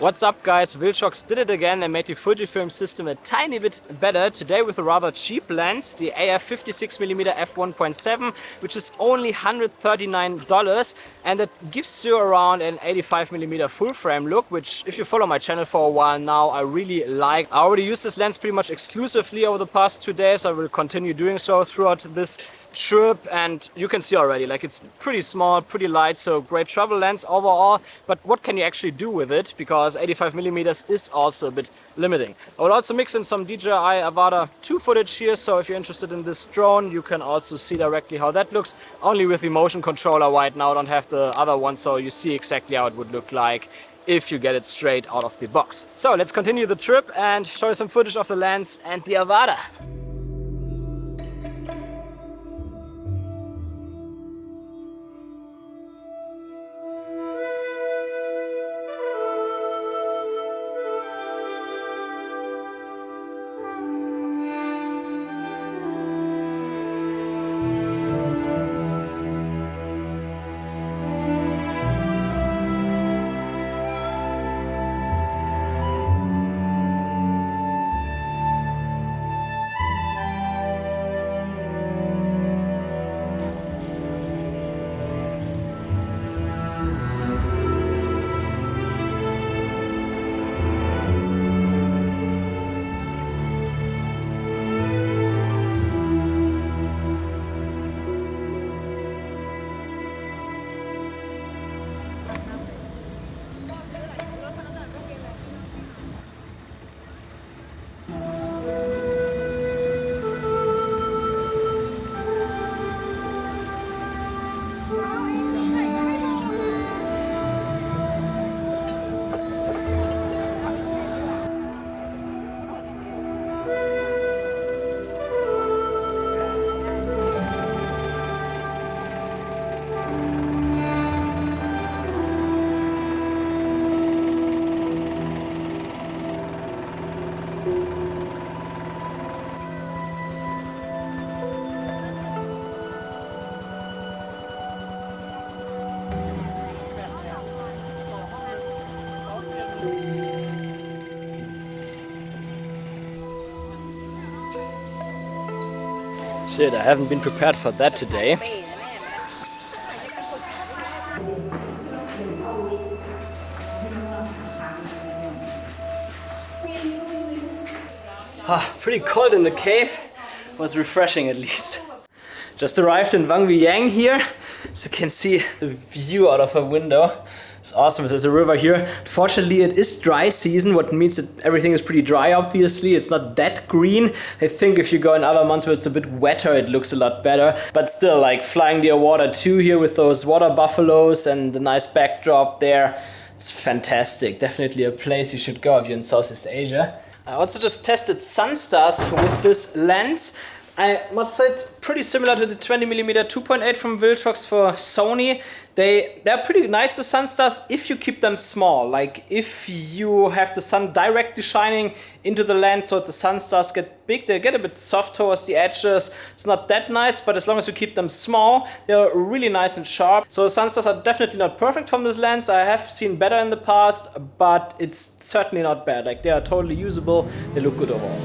What's up guys, Viltrox did it again and made the Fujifilm system a tiny bit better. Today with a rather cheap lens, the AF56mm F1.7, which is only $139, and it gives you around an 85mm full frame look, which if you follow my channel for a while now, I really like. I already used this lens pretty much exclusively over the past 2 days. I will continue doing so throughout this trip, and you can see already, like, it's pretty small, pretty light, so great travel lens overall. But what can you actually do with it? Because 85mm is also a bit limiting. I will also mix in some DJI Avata 2 footage here, so if you're interested in this drone, you can also see directly how that looks. Only with the motion controller right now, I don't have the other one, so you see exactly how it would look like if you get it straight out of the box. So let's continue the trip and show you some footage of the lens and the Avata. Shit, I haven't been prepared for that today. Pretty cold in the cave. Was refreshing at least. Just arrived in Vang Vieng here, so you can see the view out of a window. It's awesome. There's a river here. Unfortunately, it is dry season, what means that everything is pretty dry, obviously. It's not that green. I think if you go in other months where it's a bit wetter, it looks a lot better. But still, like, flying near water too here with those water buffaloes and the nice backdrop there. It's fantastic. Definitely a place you should go if you're in Southeast Asia. I also just tested Sunstars with this lens. I must say it's pretty similar to the 20mm 2.8 from Viltrox for Sony. They're pretty nice, the Sunstars, if you keep them small. Like, if you have the sun directly shining into the lens so the Sunstars get big, they get a bit soft towards the edges. It's not that nice, but as long as you keep them small, they're really nice and sharp. So Sunstars are definitely not perfect from this lens. I have seen better in the past, but it's certainly not bad. Like, they are totally usable. They look good overall.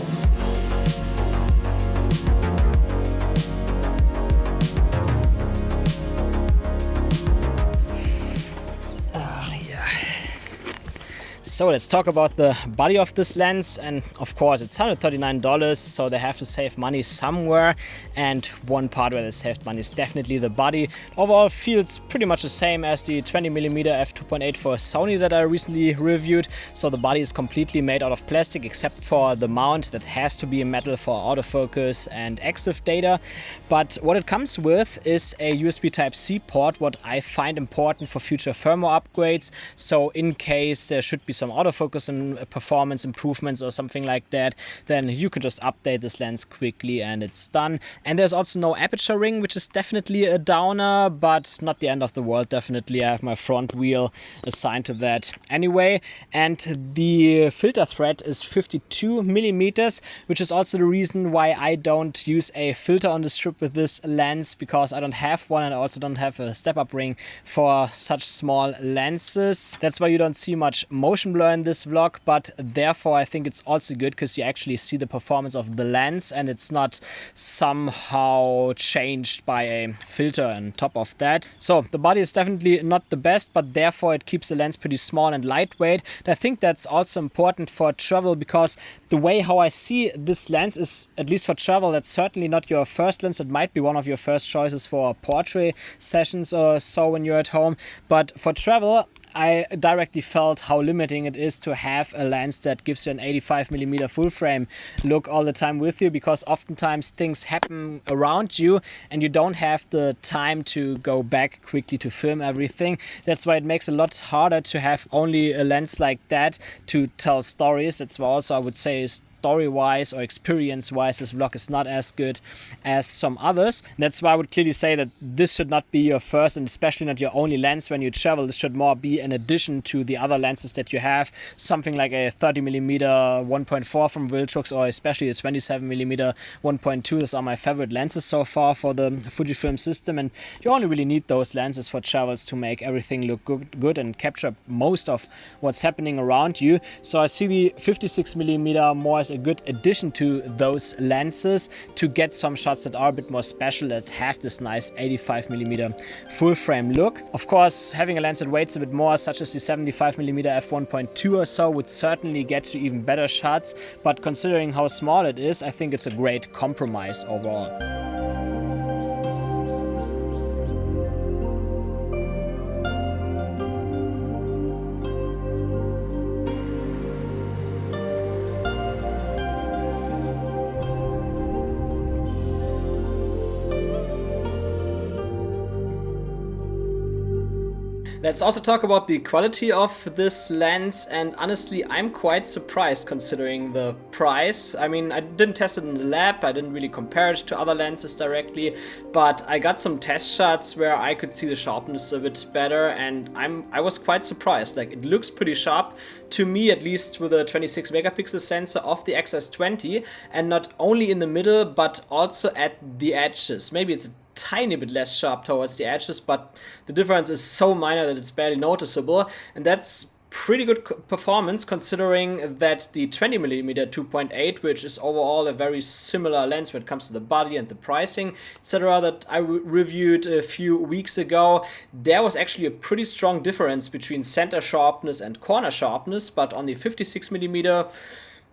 So let's talk about the body of this lens, and of course it's $139, so they have to save money somewhere, and one part where they saved money is definitely the body. Overall feels pretty much the same as the 20mm f2.8 for Sony that I recently reviewed, so the body is completely made out of plastic except for the mount that has to be metal for autofocus and EXIF data. But what it comes with is a USB Type-C port, what I find important for future firmware upgrades, so in case there should be some autofocus and performance improvements or something like that, then you can just update this lens quickly and it's done. And there's also no aperture ring, which is definitely a downer, but not the end of the world. Definitely I have my front wheel assigned to that anyway. And the filter thread is 52mm, which is also the reason why I don't use a filter on the strip with this lens, because I don't have one and I also don't have a step-up ring for such small lenses. That's why you don't see much motion blur blur in this vlog, but therefore I think it's also good because you actually see the performance of the lens and it's not somehow changed by a filter on top of that. So the body is definitely not the best, but therefore it keeps the lens pretty small and lightweight. And I think that's also important for travel, because the way how I see this lens is, at least for travel, that's certainly not your first lens. It might be one of your first choices for portrait sessions or so when you're at home, but for travel I directly felt how limiting it is to have a lens that gives you an 85mm full frame look all the time with you, because oftentimes things happen around you and you don't have the time to go back quickly to film everything. That's why it makes it a lot harder to have only a lens like that to tell stories. That's why also I would say story-wise or experience-wise, this vlog is not as good as some others. That's why I would clearly say that this should not be your first and especially not your only lens when you travel. This should more be an addition to the other lenses that you have. Something like a 30mm 1.4 from Viltrox, or especially a 27mm 1.2. Those are my favorite lenses so far for the Fujifilm system, and you only really need those lenses for travels to make everything look good and capture most of what's happening around you. So I see the 56mm more as a good addition to those lenses to get some shots that are a bit more special, that have this nice 85mm full frame look. Of course, having a lens that weights a bit more, such as the 75mm f1.2 or so, would certainly get you even better shots, but considering how small it is, I think it's a great compromise overall. Let's also talk about the quality of this lens, and honestly I'm quite surprised considering the price. I mean, I didn't test it in the lab, I didn't really compare it to other lenses directly, but I got some test shots where I could see the sharpness a bit better, and I was quite surprised. Like, it looks pretty sharp to me, at least with a 26 megapixel sensor of the XS20, and not only in the middle but also at the edges. Maybe it's a tiny bit less sharp towards the edges, but the difference is so minor that it's barely noticeable, and that's pretty good performance considering that the 20mm 2.8, which is overall a very similar lens when it comes to the body and the pricing, etc., that I reviewed a few weeks ago, there was actually a pretty strong difference between center sharpness and corner sharpness, but on the 56mm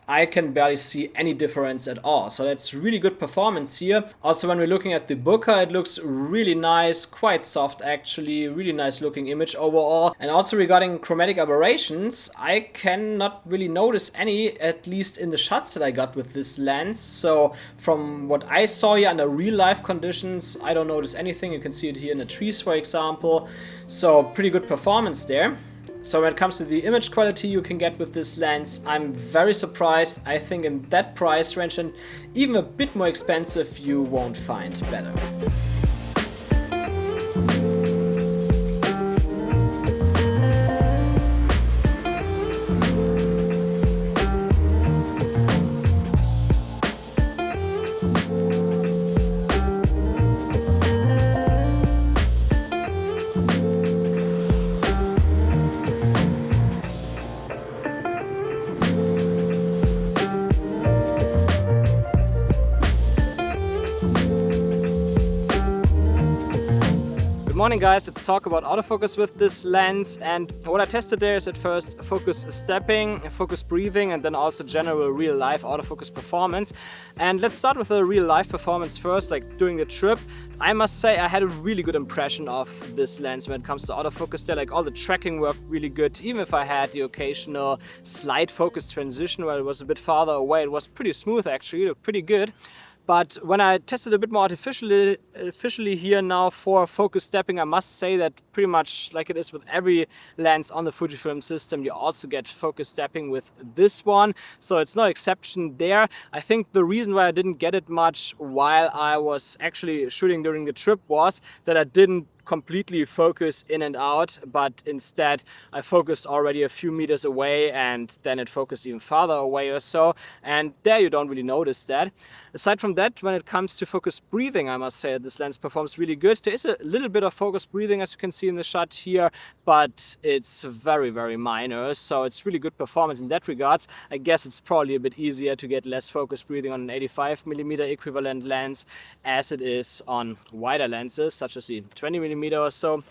I can barely see any difference at all. So that's really good performance here. Also, when we're looking at the bokeh, it looks really nice, quite soft actually, really nice looking image overall. And also regarding chromatic aberrations, I cannot really notice any, at least in the shots that I got with this lens. So from what I saw here under real life conditions, I don't notice anything. You can see it here in the trees, for example. So pretty good performance there. So when it comes to the image quality you can get with this lens, I'm very surprised. I think in that price range and even a bit more expensive, you won't find better. Good morning guys, let's talk about autofocus with this lens, and what I tested there is at first focus stepping, focus breathing, and then also general real life autofocus performance. And let's start with the real life performance first. Like during the trip, I must say I had a really good impression of this lens when it comes to autofocus there. Like all the tracking worked really good, even if I had the occasional slight focus transition where it was a bit farther away, it was pretty smooth actually, it looked pretty good. But when I tested a bit more artificially here now for focus stepping, I must say that pretty much like it is with every lens on the Fujifilm system, you also get focus stepping with this one. So it's no exception there. I think the reason why I didn't get it much while I was actually shooting during the trip was that I didn't completely focus in and out, but instead I focused already a few meters away and then it focused even farther away or so, and there you don't really notice that. Aside from that, when it comes to focus breathing, I must say this lens performs really good. There is a little bit of focus breathing, as you can see in the shot here, but it's very, very minor, so it's really good performance in that regards. I guess it's probably a bit easier to get less focus breathing on an 85mm equivalent lens as it is on wider lenses such as the 20mm or so.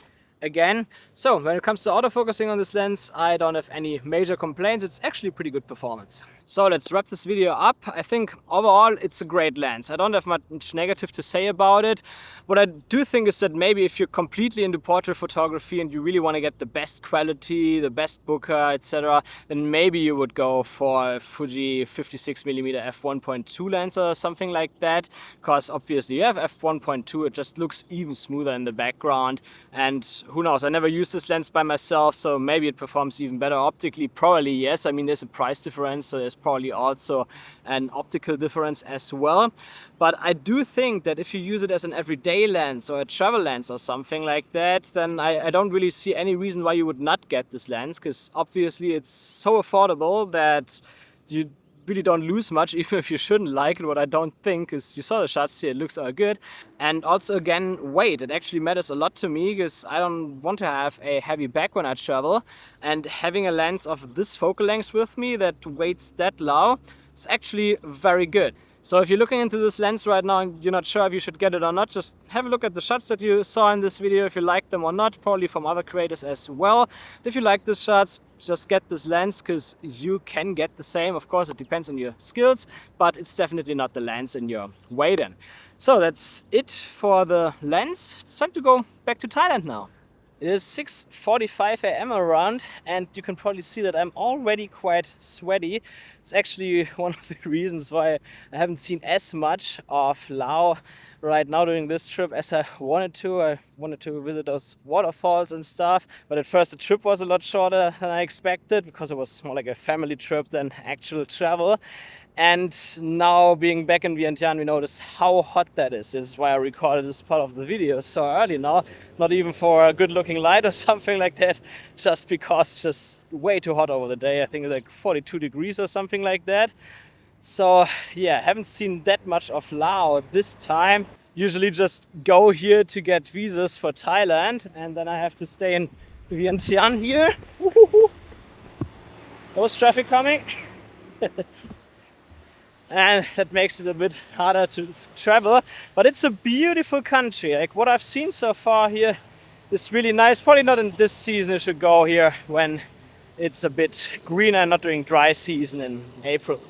Again, so when it comes to autofocusing on this lens, I don't have any major complaints. It's actually pretty good performance. So let's wrap this video up. I think overall it's a great lens. I don't have much negative to say about it. What I do think is that maybe if you're completely into portrait photography and you really want to get the best quality, the best bokeh, etc., then maybe you would go for a Fuji 56mm F1.2 lens or something like that, because obviously you have F1.2, it just looks even smoother in the background, and who knows, I never used this lens by myself, so maybe it performs even better optically. Probably yes. I mean, there's a price difference, so there's probably also an optical difference as well. But I do think that if you use it as an everyday lens or a travel lens or something like that, then I don't really see any reason why you would not get this lens, because obviously it's so affordable that you really don't lose much, even if you shouldn't like it, what I don't think, because you saw the shots here, it looks all good. And also again, weight, it actually matters a lot to me, because I don't want to have a heavy bag when I travel, and having a lens of this focal length with me that weighs that low is actually very good. So if you're looking into this lens right now and you're not sure if you should get it or not, just have a look at the shots that you saw in this video, if you like them or not, probably from other creators as well. If you like these shots, just get this lens, because you can get the same. Of course, it depends on your skills, but it's definitely not the lens in your way then. So that's it for the lens. It's time to go back to Thailand now. It is 6:45 a.m. around, and you can probably see that I'm already quite sweaty. It's actually one of the reasons why I haven't seen as much of Laos right now during this trip as I wanted to. I wanted to visit those waterfalls and stuff, but at first the trip was a lot shorter than I expected, because it was more like a family trip than actual travel. And now being back in Vientiane, we noticed how hot that is. This is why I recorded this part of the video so early now. Not even for a good looking light or something like that, just because it's just way too hot over the day. I think it's like 42 degrees or something like that. So yeah, haven't seen that much of Laos this time. Usually just go here to get visas for Thailand, and then I have to stay in Vientiane here. There was traffic coming. And that makes it a bit harder to travel, but it's a beautiful country. Like what I've seen so far here is really nice. Probably not in this season. You should go here when it's a bit greener, not during dry season in April.